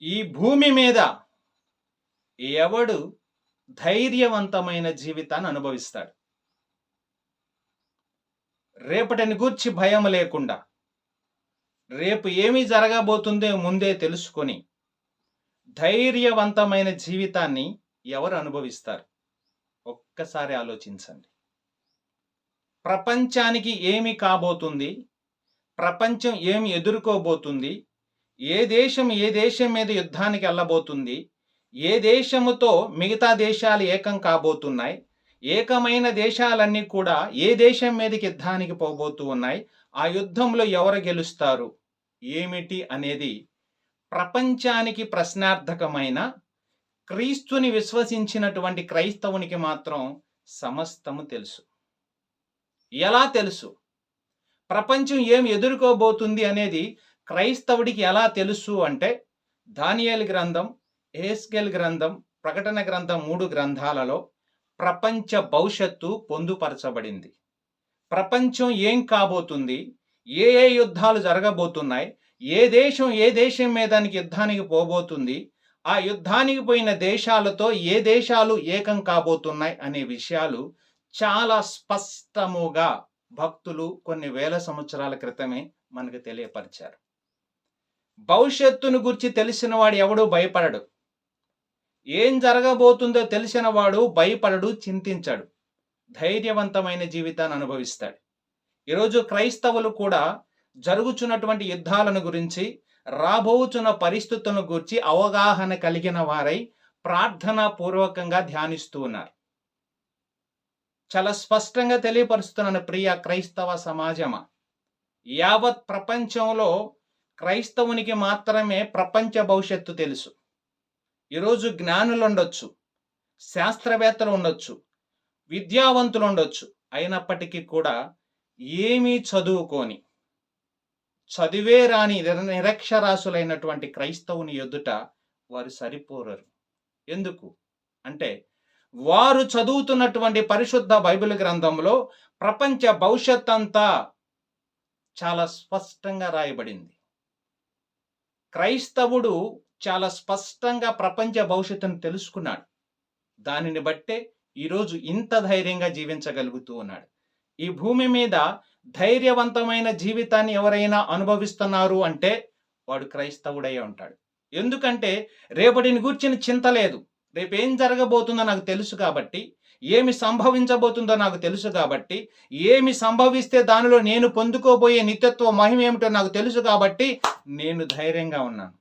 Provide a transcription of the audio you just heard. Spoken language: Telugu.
ఈ భూమి మీద ఎవడు ధైర్యవంతమైన జీవితాన్ని అనుభవిస్తాడు? రేపటిని గూర్చి భయం లేకుండా, రేపు ఏమి జరగబోతుందో ముందే తెలుసుకొని ధైర్యవంతమైన జీవితాన్ని ఎవరు అనుభవిస్తారు? ఒక్కసారి ఆలోచించండి. ప్రపంచానికి ఏమి కాబోతుంది? ప్రపంచం ఏమి ఎదుర్కోబోతుంది? ఏ దేశం మీద యుద్ధానికి వెళ్ళబోతుంది? ఏ దేశముతో మిగతా దేశాలు ఏకం కాబోతున్నాయి? ఏకమైన దేశాలన్నీ కూడా ఏ దేశం మీదకి యుద్ధానికి పోబోతూ ఉన్నాయి? ఆ యుద్ధంలో ఎవరు గెలుస్తారు ఏమిటి అనేది ప్రపంచానికి ప్రశ్నార్థకమైన క్రీస్తుని విశ్వసించినటువంటి క్రైస్తవునికి మాత్రం సమస్తము తెలుసు. ఎలా తెలుసు? ప్రపంచం ఏం ఎదుర్కోబోతుంది అనేది క్రైస్తవుడికి ఎలా తెలుసు అంటే, దానియేలు గ్రంథం, యెహెజ్కేలు గ్రంథం, ప్రకటన గ్రంథం 3 గ్రంథాలలో ప్రపంచ భవిష్యత్తు పొందుపరచబడింది. ప్రపంచం ఏం కాబోతుంది, ఏ యుద్ధాలు జరగబోతున్నాయి, ఏ దేశం మీదానికి యుద్ధానికి పోబోతుంది, ఆ యుద్ధానికి పోయిన దేశాలతో ఏ దేశాలు ఏకం కాబోతున్నాయి అనే విషయాలు చాలా స్పష్టముగా భక్తులు కొన్ని వేల సంవత్సరాల క్రితమే మనకు తెలియపరిచారు. భవిష్యత్తును గురించి తెలిసిన వాడు ఎవడూ భయపడడు. ఏం జరగబోతుందో తెలిసిన వాడు భయపడడు, చింతించడు. ధైర్యవంతమైన జీవితాన్ని అనుభవిస్తాడు. ఈరోజు క్రైస్తవులు కూడా జరుగుచున్నటువంటి యుద్ధాలను గురించి, రాబోచున్న పరిస్థితులను గురించి అవగాహన కలిగిన వారై ప్రార్థనా పూర్వకంగా ధ్యానిస్తూ ఉన్నారు. చాలా స్పష్టంగా తెలియపరుస్తున్నాను ప్రియ క్రైస్తవ సమాజమా, యావత్ ప్రపంచంలో క్రైస్తవునికి మాత్రమే ప్రపంచ భవిష్యత్తు తెలుసు. ఈరోజు జ్ఞానులు ఉండొచ్చు, శాస్త్రవేత్తలు ఉండొచ్చు, విద్యావంతులు ఉండొచ్చు, అయినప్పటికీ కూడా ఏమీ చదువుకోని, చదివే రాని నిరక్షరాస్యులైనటువంటి క్రైస్తవుని ఎదుట వారు సరిపోరరు. ఎందుకు అంటే, వారు చదువుతున్నటువంటి పరిశుద్ధ బైబిల్ గ్రంథంలో ప్రపంచ భవిష్యత్ అంతా చాలా స్పష్టంగా రాయబడింది. క్రైస్తవుడు చాలా స్పష్టంగా ప్రపంచ భవిష్యత్తును తెలుసుకున్నాడు. దానిని బట్టే ఈరోజు ఇంత ధైర్యంగా జీవించగలుగుతూ ఉన్నాడు. ఈ భూమి మీద ధైర్యవంతమైన జీవితాన్ని ఎవరైనా అనుభవిస్తున్నారు అంటే వాడు క్రైస్తవుడై ఉంటాడు. ఎందుకంటే రేపటిని గూర్చిన చింత లేదు. రేపు ఏం జరగబోతుందో నాకు తెలుసు కాబట్టి, ఏమి సంభవించబోతుందో నాకు తెలుసు కాబట్టి, ఏమి సంభవిస్తే దానిలో నేను పొందుకోబోయే నిత్యత్వ మహిమ ఏమిటో నాకు తెలుసు కాబట్టి నేను ధైర్యంగా ఉన్నాను.